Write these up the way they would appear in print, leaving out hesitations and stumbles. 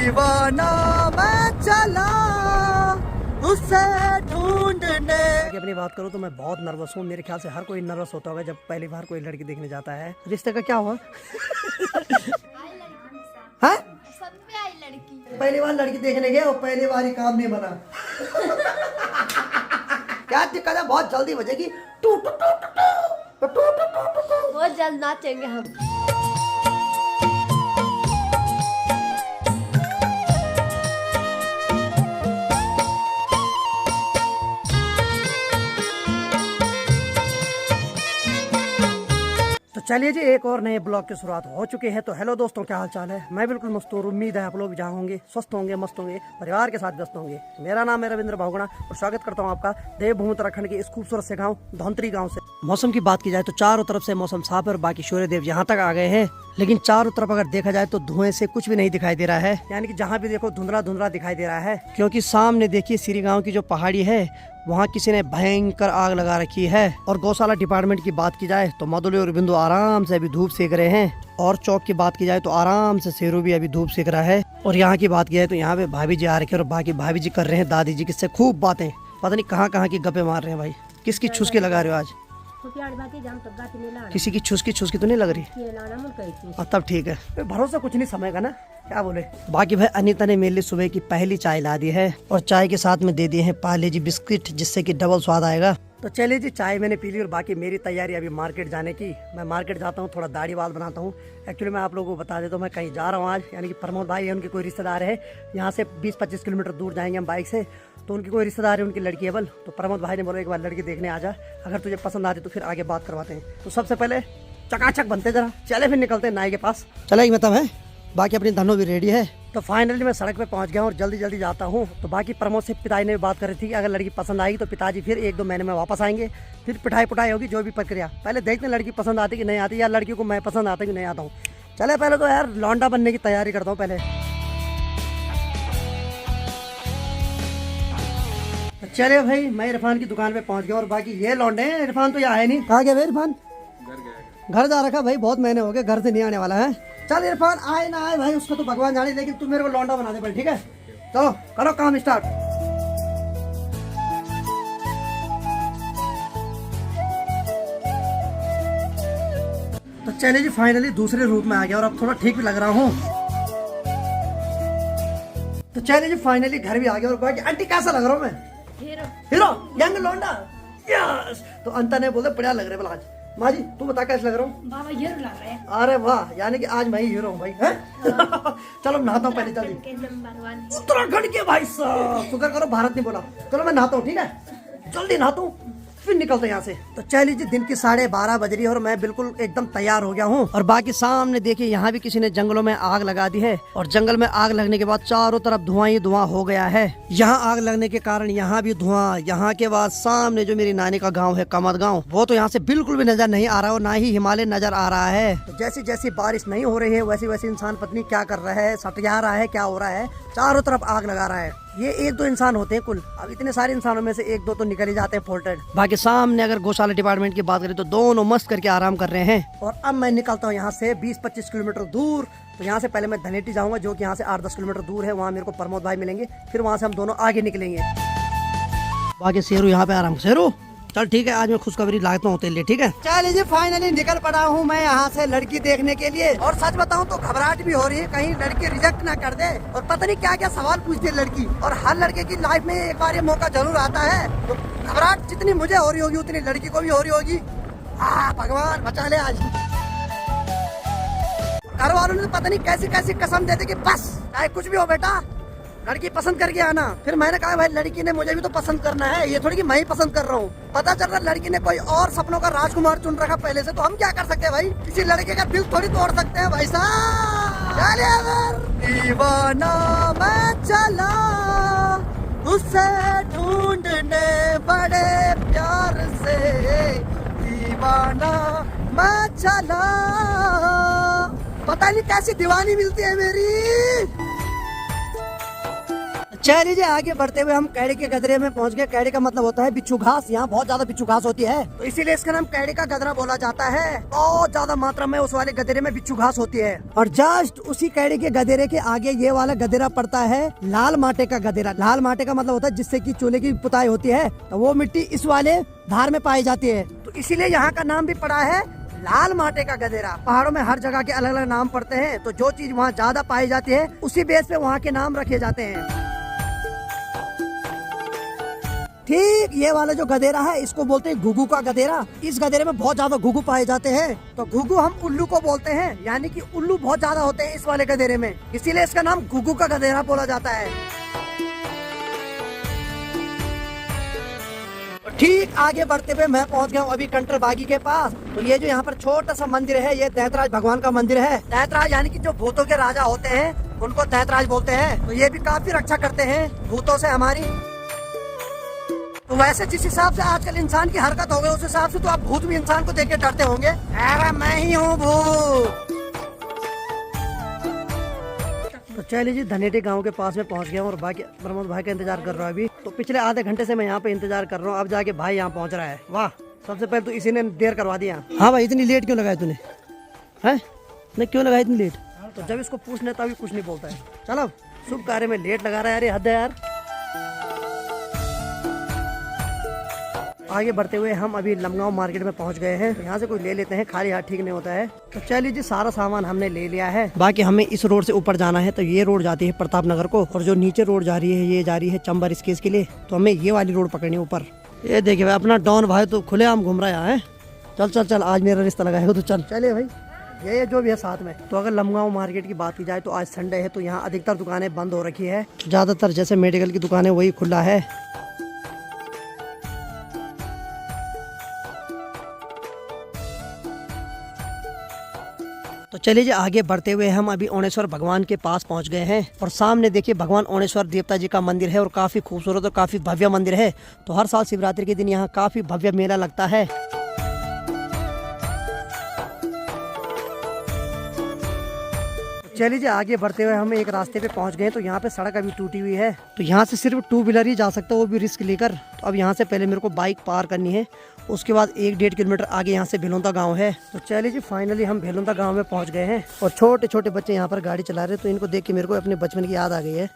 दीवाना मैं चला उसे ढूंढने। अपनी बात करूँ तो मैं बहुत नर्वस हूँ। मेरे ख्याल से हर कोई नर्वस होता होगा जब पहली बार कोई लड़की देखने जाता है। रिश्ते का क्या हुआ? हाँ? पहली बार लड़की देखने गए और पहली बार ही काम नहीं बना। क्या दिक्कत है? बहुत जल्दी बजेगी। बहुत जल्द नाचेंगे हम। तो चलिए जी, एक और नए ब्लॉग की शुरुआत हो चुकी है। तो हेलो दोस्तों, क्या हाल चाल है? मैं बिल्कुल मस्त हूँ। उम्मीद है आप लोग जहाँ होंगे स्वस्थ होंगे, मस्त होंगे, परिवार के साथ व्यस्त होंगे। मेरा नाम है रविंद्र बहुगुणा और स्वागत करता हूँ आपका देवभूमि उत्तराखंड के इस खूबसूरत से गाँव धौंतरी गाँव से। मौसम की बात की जाए तो चारों तरफ से मौसम साफ है और बाकी सूर्य देव यहाँ तक आ गए हैं, लेकिन चारों तरफ अगर देखा जाए तो धुएं से कुछ भी नहीं दिखाई दे रहा है। यानी कि जहाँ भी देखो धुंधला धुंधला दिखाई दे रहा है, क्योंकि सामने देखिए सिरी गाँव की जो पहाड़ी है वहाँ किसी ने भयंकर आग लगा रखी है। और गौशाला डिपार्टमेंट की बात की जाए तो मधुली और बिंदु आराम से अभी धूप सेक रहे हैं। और चौक की बात की जाए तो आराम से शेरू भी अभी धूप सेक रहा है। और यहाँ की बात की जाए तो यहाँ पे भाभी जी आ रखे और बाकी भाभी जी कर रहे हैं दादी जी किससे खूब बातें। पता नहीं कहाँ की गप्पे मार रहे हैं भाई। किसकी छुसकी लगा रहे हो आज? किसी की छुसकी तो नहीं लग रही? तब ठीक है, भरोसा कुछ नहीं समय का ना, क्या बोले। बाकी भाई अनीता ने मेरे लिए सुबह की पहली चाय ला दी है और चाय के साथ में दे दिए हैं पार्ले जी बिस्किट, जिससे कि डबल स्वाद आएगा। तो चलिए जी, चाय मैंने पी ली और बाकी मेरी तैयारी अभी मार्केट जाने की। मैं मार्केट जाता हूँ, थोड़ा दाढ़ी बाल बनाता हूँ। एक्चुअली मैं आप लोगों को बता देता हूँ मैं कहीं जा रहा हूँ आज। यानी कि प्रमोद भाई है, उनके कोई रिश्तेदार है, यहाँ से 20-25 किलोमीटर दूर जाएंगे हम बाइक से। तो उनकी कोई रिश्तेदार है, उनकी लड़की है बल। तो प्रमोद भाई ने बोला एक बार लड़की देखने आ जा, अगर तुझे पसंद आती तो फिर आगे बात करवाते हैं। तो सबसे पहले चकाचक बनते जरा, चले फिर निकलते हैं नाई के पास। चले मतलब है, बाकी अपनी धनो भी रेडी है। तो फाइनली मैं सड़क पे पहुंच गया हूँ और जल्दी जल्दी जाता हूँ। तो बाकी प्रमोद से पिताजी ने भी बात कर रही थी कि अगर लड़की पसंद आएगी तो पिताजी फिर 1-2 महीने में वापस आएंगे, फिर पिटाई पुटाई होगी, जो भी प्रक्रिया। पहले देखते हैं लड़की पसंद आती कि नहीं आती, या लड़की को मैं पसंद आता कि नहीं आता हूँ। चले पहले तो यार लौंडा बनने की तैयारी करता हूँ पहले। चले भाई, मैं इरफान की दुकान पे पहुंच गया और बाकी ये लौंडे हैं। इरफान तो यहाँ है नहीं, कहाँ गया भाई इरफान? घर जा रखा भाई, बहुत महीने हो गए, घर से नहीं आने वाला है। चल इरफान, आए ना आए भाई उसको तो भगवान जाने, लेकिन तू मेरे को लौंडा बना दे भाई, ठीक है? चलो करो काम स्टार्ट। तो चलिए जी, फाइनली दूसरे रूप में आ गया और अब थोड़ा ठीक भी लग रहा हूँ। तो चलिए जी, फाइनली घर भी आ गया और बाकी आंटी कैसा लग रहा हूँ मैं? हीरो यंग लौंडा, यस। तो अंता ने बोले बढ़िया लग रहे बोला आज। माँ जी तू बता कैसे लग रहा हूँ? बाबा हीरो लग रहा है। अरे वाह, यानी कि आज मैं ही हीरो हूँ भाई, है? चलो नहाता हूँ पहले जल्दी। उत्तराखंड के भाई साहब, शुक्र करो भारत नहीं बोला। चलो मैं नहाता हूँ, ठीक है? जल्दी नहाता हूँ फिर निकलते यहाँ से। तो चलिए जी, दिन की 12:30 बज रही है और मैं बिल्कुल एकदम तैयार हो गया हूँ। और बाकी सामने देखिए यहाँ भी किसी ने जंगलों में आग लगा दी है और जंगल में आग लगने के बाद चारों तरफ धुआं ही धुआं हो गया है। यहाँ आग लगने के कारण यहाँ भी धुआं। यहाँ के बाद सामने जो मेरी नानी का गाँव है कमत गाँव, वो तो यहाँ से बिल्कुल भी नजर नहीं आ रहा और ना ही हिमालय नजर आ रहा है। तो जैसी जैसी बारिश नहीं हो रही है वैसी वैसी इंसान पत्नी क्या कर रहा है, सटिया रहा है, क्या हो रहा है, चारों तरफ आग लगा रहा है। ये 1-2 इंसान होते हैं कुल, अब इतने सारे इंसानों में से 1-2 तो निकल ही जाते हैं फोल्टेड। बाकी सामने अगर गौशाला डिपार्टमेंट की बात करें तो दोनों मस्त करके आराम कर रहे हैं। और अब मैं निकलता हूँ यहाँ से 20-25 किलोमीटर दूर। तो यहाँ से पहले मैं धनेटी जाऊंगा, जो कि यहाँ से 8-10 किलोमीटर दूर है। वहाँ मेरे को प्रमोद भाई मिलेंगे, फिर वहाँ से हम दोनों आगे निकलेंगे। बाकी शेरू यहाँ पे आराम। शेरू चल ठीक है, आज मैं खुशखबरी लाता हूँ तेरे लिए, ठीक है? चलिए जी, फाइनली निकल पड़ा हूँ मैं यहाँ से लड़की देखने के लिए। और सच बताऊँ तो घबराहट भी हो रही है, कहीं लड़की रिजेक्ट ना कर दे। और पता नहीं क्या क्या सवाल पूछती है लड़की। और हर लड़के की लाइफ में एक बार ये मौका जरूर आता है। तो घबराहट जितनी मुझे हो रही होगी उतनी लड़की को भी हो रही होगी। भगवान बचा ले आज। घर वालों ने पता नहीं कैसी कैसी कसम दे दी कि बस चाहे कुछ भी हो बेटा, लड़की पसंद करके आना। फिर मैंने कहा भाई लड़की ने मुझे भी तो पसंद करना है, ये थोड़ी कि मैं ही पसंद कर रहा हूँ। पता चल रहा लड़की ने कोई और सपनों का राजकुमार चुन रखा पहले से, तो हम क्या कर सकते हैं भाई? किसी लड़के का दिल थोड़ी तोड़ सकते हैं भाई साहब। दीवाना मैं चला उसे ढूंढने बड़े प्यार से, दीवाना मैं चला। पता नहीं कैसी दीवानी मिलती है मेरी। चल लीजिए आगे बढ़ते हुए हम कैड़ी के गदरे में पहुंच गए। कैड़ी का मतलब होता है बिच्छू घास। यहाँ बहुत ज्यादा बिच्छू घास होती है, तो इसीलिए इसका नाम कैड़ी का गदरा बोला जाता है। बहुत ज्यादा मात्रा में उस वाले गदेरे में बिच्छू घास होती है। और जस्ट उसी कैड़ी के गदेरे के आगे ये वाला गदेरा पड़ता है लाल माटे का गदेरा। लाल माटे का मतलब होता है जिससे कि चूल्हे की पुताई होती है, तो वो मिट्टी इस वाले धार में पाई जाती है, तो इसीलिए यहाँ का नाम भी पड़ा है लाल माटे का गदेरा। पहाड़ों में हर जगह के अलग अलग नाम पड़ते हैं, तो जो चीज वहाँ ज्यादा पाई जाती है उसी बेस पे वहाँ के नाम रखे जाते हैं। ठीक ये वाला जो गदेरा है इसको बोलते हैं घुघू का गदेरा। इस गदेरे में बहुत ज्यादा घुघू पाए जाते हैं, तो घुघू हम उल्लू को बोलते हैं, यानी कि उल्लू बहुत ज्यादा होते हैं इस वाले गदेरे में, इसीलिए इसका नाम घुघू का गदेरा बोला जाता है। ठीक आगे बढ़ते हुए मैं पहुंच गया हूँ अभी कंटरबागी के पास। तो ये जो यहाँ पर छोटा सा मंदिर है, ये दैतराज भगवान का मंदिर है। दैतराज यानी कि जो भूतों के राजा होते हैं उनको दैतराज बोलते हैं। तो ये भी काफी रक्षा करते हैं भूतों से हमारी। तो वैसे जिस हिसाब से आजकल इंसान की हरकत हो गई उस हिसाब से तो आप भूत भी इंसान को देख के डरते होंगे। अरे मैं ही हूँ भूत। तो चलिए जी धनेटी गांव के पास में पहुंच गया हूँ और बाकी प्रमोद भाई का इंतजार कर रहा हूँ अभी। तो पिछले आधे घंटे से मैं यहाँ पे इंतजार कर रहा हूँ, अब जाके भाई यहाँ पहुँच रहा है। वाह, सबसे पहले तो इसी ने देर करवा दिया। हाँ भाई, इतनी लेट क्यों लगाया तूने? है नहीं, क्यों लगाया इतनी लेट? तो जब इसको पूछने तभी कुछ नहीं बोलता है। चलो, शुभ कार्य में लेट लगा रहा है यार, ये हद है यार। आगे बढ़ते हुए हम अभी लमगांव मार्केट में पहुंच गए हैं। यहाँ से कोई ले लेते हैं, खाली हाथ ठीक नहीं होता है। तो चलिए जी सारा सामान हमने ले लिया है। बाकी हमें इस रोड से ऊपर जाना है, तो ये रोड जाती है प्रताप नगर को, और जो नीचे रोड जा रही है ये जा रही है चंबा स्केस के लिए। तो हमें ये वाली रोड पकड़नी है ऊपर। ये देखिए भाई, अपना डॉन भाई तो खुलेआम घूम रहा है। चल चल चल, आज मेरा रिश्ता लगाएगा तो चल। चलिए भाई, ये जो भी है साथ में। तो अगर लमगांव मार्केट की बात की जाए तो आज संडे है, तो यहाँ अधिकतर दुकानें बंद हो रखी है। ज्यादातर जैसे मेडिकल की दुकानें वही खुला है। तो चलिए जी आगे बढ़ते हुए हम अभी ओणेश्वर भगवान के पास पहुंच गए हैं, और सामने देखिए भगवान ओणेश्वर देवता जी का मंदिर है, और काफी खूबसूरत और काफी भव्य मंदिर है। तो हर साल शिवरात्रि के दिन यहाँ काफी भव्य मेला लगता है। चलिए जी आगे बढ़ते हुए हम एक रास्ते पे पहुंच गए। तो यहाँ पे सड़क अभी टूटी हुई है, तो यहाँ से सिर्फ 2 व्हीलर ही जा सकता है, वो भी रिस्क लेकर। तो अब यहाँ से पहले मेरे को बाइक पार करनी है, उसके बाद 1-1.5 किलोमीटर आगे यहाँ से भेलुंदा गांव है। तो चलिए जी फाइनली हम भेलुंदा गांव में पहुँच गए हैं, और छोटे छोटे बच्चे यहाँ पर गाड़ी चला रहे हैं। तो इनको देख के मेरे को अपने बचपन की याद आ गई है।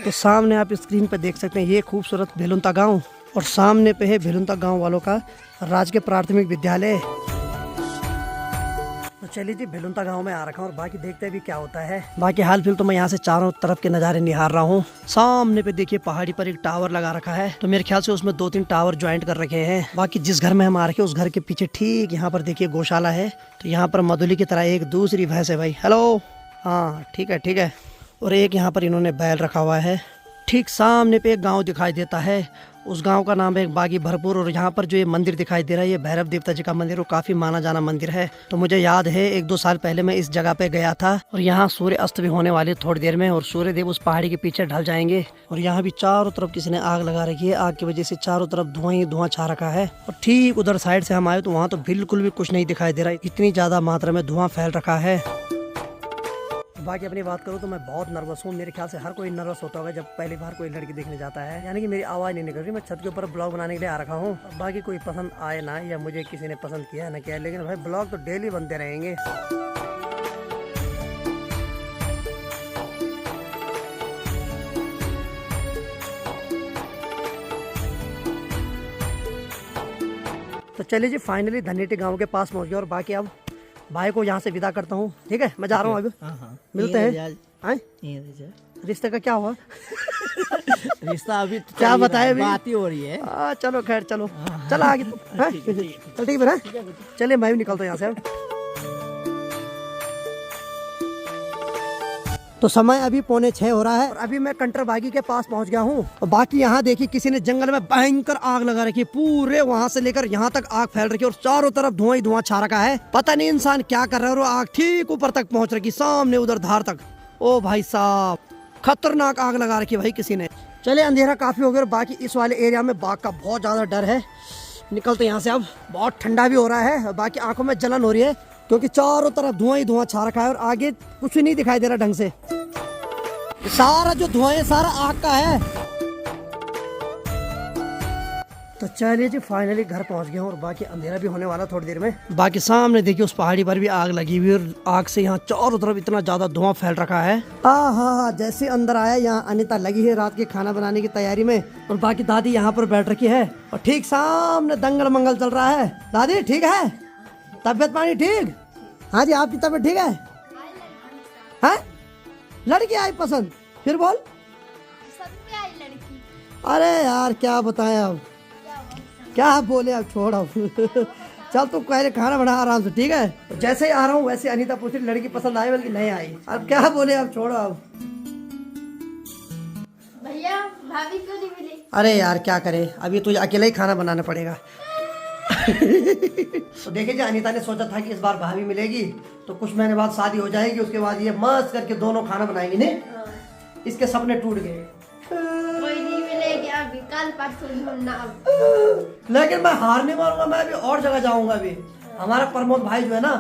तो सामने आप स्क्रीन पर देख सकते हैं ये खूबसूरत भेलुंदा गाँव, और सामने पे है भेलुंदा गाँव वालों का राजकीय प्राथमिक विद्यालय। तो चलिए जी भेलुंदा गांव में आ रखा हूँ, और बाकी देखते हैं भी क्या होता है। बाकी हाल फिलहाल तो मैं यहाँ से चारों तरफ के नज़ारे निहार रहा हूँ। सामने पे देखिए पहाड़ी पर एक टावर लगा रखा है, तो मेरे ख्याल से उसमें 2-3 टावर ज्वाइंट कर रखे हैं। बाकी जिस घर में हम आ रखे उस घर के पीछे ठीक यहाँ पर देखिए गौशाला है। तो यहाँ पर मधुली की तरह एक दूसरी भैंस है भाई। हेलो, हाँ ठीक है ठीक है। और एक यहाँ पर इन्होंने बैल रखा हुआ है। ठीक सामने पे एक गाँव दिखाई देता है, उस गांव का नाम है बागी भरपूर। और यहाँ पर जो ये मंदिर दिखाई दे रहा है ये भैरव देवता जी का मंदिर, वो काफी माना जाना मंदिर है। तो मुझे याद है 1-2 साल पहले मैं इस जगह पे गया था, और यहाँ सूर्य अस्त भी होने वाले थोड़ी देर में, और सूर्य देव उस पहाड़ी के पीछे ढल जाएंगे। और यहाँ भी चारों तरफ किसी ने आग लगा रखी है, आग की वजह से चारों तरफ धुआं ही धुआं छा रखा है। और ठीक उधर साइड से हम आए तो वहाँ तो बिल्कुल भी कुछ नहीं दिखाई दे रहा है, इतनी ज्यादा मात्रा में धुआं फैल रखा है। बाकी अपनी बात करूँ तो मैं बहुत नर्वस हूँ। मेरे ख्याल से हर कोई नर्वस होता होगा जब पहली बार कोई लड़की देखने जाता है, यानी कि मेरी आवाज़ नहीं निकल रही। मैं छत के ऊपर ब्लॉग बनाने के लिए आ रखा हूँ। बाकी कोई पसंद आए ना, या मुझे किसी ने पसंद किया ना किया, लेकिन भाई ब्लॉग तो डेली बनते रहेंगे। तो चलिए जी फाइनली धनेटी गाँव के पास पहुँच गया, और बाकी अब भाई को यहाँ से विदा करता हूँ। ठीक है, मैं जा रहा हूँ अभी। मिलते हैं। रिश्ते का क्या हुआ? रिश्ता अभी क्या बताए, बात ही हो रही है। चलो खैर, चलो चल आगे। चल ठीक है, चलिए मैं भी निकलता हूँ यहाँ से। तो समय अभी 5:45 हो रहा है, और अभी मैं कंटरबागी के पास पहुंच गया हूँ। और बाकी यहाँ देखिए किसी ने जंगल में भयंकर आग लगा रखी है, पूरे वहाँ से लेकर यहाँ तक आग फैल रखी है, और चारों तरफ धुआं ही धुआं छा रखा है। पता नहीं इंसान क्या कर रहा है, और आग ठीक ऊपर तक पहुँच रखी, सामने उधर धार तक। ओ भाई साहब, खतरनाक आग लगा रखी भाई किसी ने। चले अंधेरा काफी हो गया, और बाकी इस वाले एरिया में बाघ का बहुत ज्यादा डर है। निकलते यहाँ से, अब बहुत ठंडा भी हो रहा है, बाकी आंखों में जलन हो रही है, क्योंकि चारों तरफ धुआं ही धुआं छा रखा है और आगे कुछ नहीं दिखाई दे रहा ढंग से। सारा जो धुआं है सारा आग का है। तो चलिए जी फाइनली घर पहुंच गए और बाकी अंधेरा भी होने वाला थोड़ी देर में। बाकी सामने देखिए उस पहाड़ी पर भी आग लगी हुई और आग से यहाँ चारों तरफ इतना ज्यादा धुआं फैल रखा है। हाँ, जैसे अंदर आया यहाँ अनीता लगी है रात के खाना बनाने की तैयारी में और बाकी दादी यहाँ पर बैठ रखी है और ठीक सामने दंगल मंगल चल रहा है। दादी ठीक है? तबियत पानी ठीक? हाँ जी, आपकी तबियत ठीक है? हाँ, लड़की आई पसंद? फिर बोल। सबके आई लड़की। अरे यार क्या बताएं अब, क्या बोले अब, छोड़ अब। चल तू पहले खाना बना आराम से, ठीक है? जैसे ही आ रहा हूँ वैसे अनीता पूछ रही लड़की पसंद आई बल्कि नहीं आई। अब क्या बोले अब, छोड़ो अब। भैया भाभी क्यों नहीं मिली? अरे यार क्या करे, अभी तुझे अकेले ही खाना बनाना पड़ेगा। तो देखिए जी अनीता ने सोचा था कि इस बार भाभी मिलेगी तो कुछ महीने बाद शादी हो जाएगी, उसके बाद ये मस्त करके दोनों खाना बनाएंगे। नहीं, इसके सपने टूट गए। कोई नहीं मिलेगी अभी, कल परसों ढूंढना अब। लेकिन मैं हार नहीं मारूंगा, मैं अभी और जगह जाऊंगा। अभी हमारा प्रमोद भाई जो है ना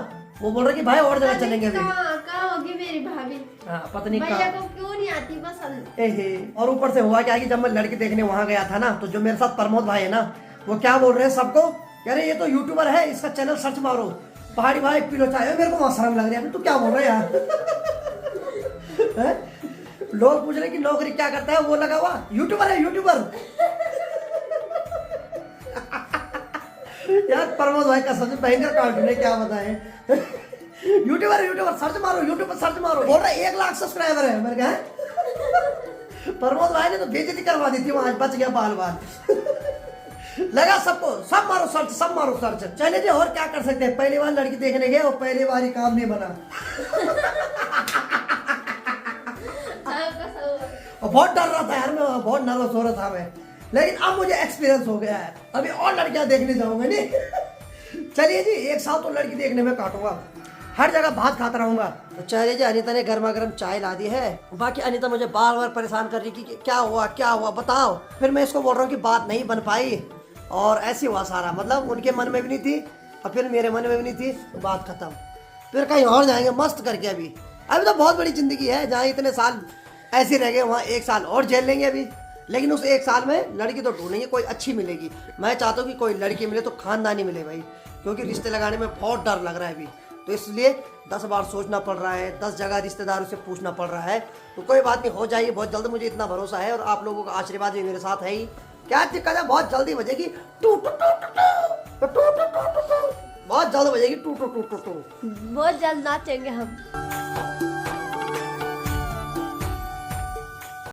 वो बोल रहा कि भाई और जगह चलेंगे अभी। कहाँ होगी मेरी भाभी? हाँ, पता नहीं भैया कहाँ। को क्यों नहीं आती पसंद? एहे, और ऊपर से हुआ क्या कि जब मैं लड़की देखने वहां गया था ना तो जो मेरे साथ प्रमोद भाई है ना वो क्या बोल रहे हैं सबको, कह रहे ये तो यूट्यूबर है, इसका चैनल सर्च मारो, पहाड़ी भाई पिलो चाहे। मेरे को वहां शर्म लग रही है, तू क्या बोल रहे यार? लोग पूछ रहे कि नौकरी क्या करता है, वो लगा हुआ यूट्यूबर है, यूट्यूबर। यार प्रमोद भाई का सबसे भयंकर कार्टून है, क्या बताएं। यूट्यूबर यूट्यूबर सर्च मारो, यूट्यूब पर सर्च मारो। बोल रहा 1 लाख सब्सक्राइबर है। मैंने कहा प्रमोद भाई ने तो बेइज्जती करवा दी थी वहां, बच गया बाल बाल। लगा सबको, सब मारो सर्च, सब मारो सर्च। चले जी और क्या कर सकते हैं, पहली बार लड़की देखने गए और पहली बार ही काम नहीं बना। और बहुत डर रहा था यार, मैं बहुत नर्वस हो रहा था मैं, लेकिन अब मुझे एक्सपीरियंस हो गया है, अभी और लड़कियां देखने जाऊंगा। नहीं चलिए जी 1 साल तो लड़की देखने में काटूंगा, हर जगह भात खाता रहूंगा। तो चलिए जी अनीता ने गर्मा गर्म चाय ला दी है। बाकी अनीता मुझे बार बार परेशान कर रही कि क्या हुआ बताओ। फिर मैं इसको बोल रहा हूँ कि बात नहीं बन पाई और ऐसे हुआ सारा, मतलब उनके मन में भी नहीं थी और फिर मेरे मन में भी नहीं थी, तो बात खत्म। फिर कहीं और जाएंगे मस्त करके। अभी तो बहुत बड़ी जिंदगी है, जहाँ इतने साल ऐसे रह गए वहाँ 1 साल और झेल लेंगे अभी। लेकिन उस 1 साल में लड़की तो ढूंढेंगे, कोई अच्छी मिलेगी। मैं चाहता हूँ कि कोई लड़की मिले तो खानदानी मिले भाई, क्योंकि रिश्ते लगाने में बहुत डर लग रहा है अभी। तो इसलिए 10 बार सोचना पड़ रहा है, 10 जगह रिश्तेदारों से पूछना पड़ रहा है। तो कोई बात नहीं, हो जाएगी बहुत जल्द, मुझे इतना भरोसा है और आप लोगों का आशीर्वाद भी मेरे साथ है ही। क्या दिक्कत है, बहुत जल्दी बजेगी टू टू टू टू टू टू टू टू, बहुत जल्द बजेगी टू टू टू टू टू। बहुत जल्द नाचेंगे हम।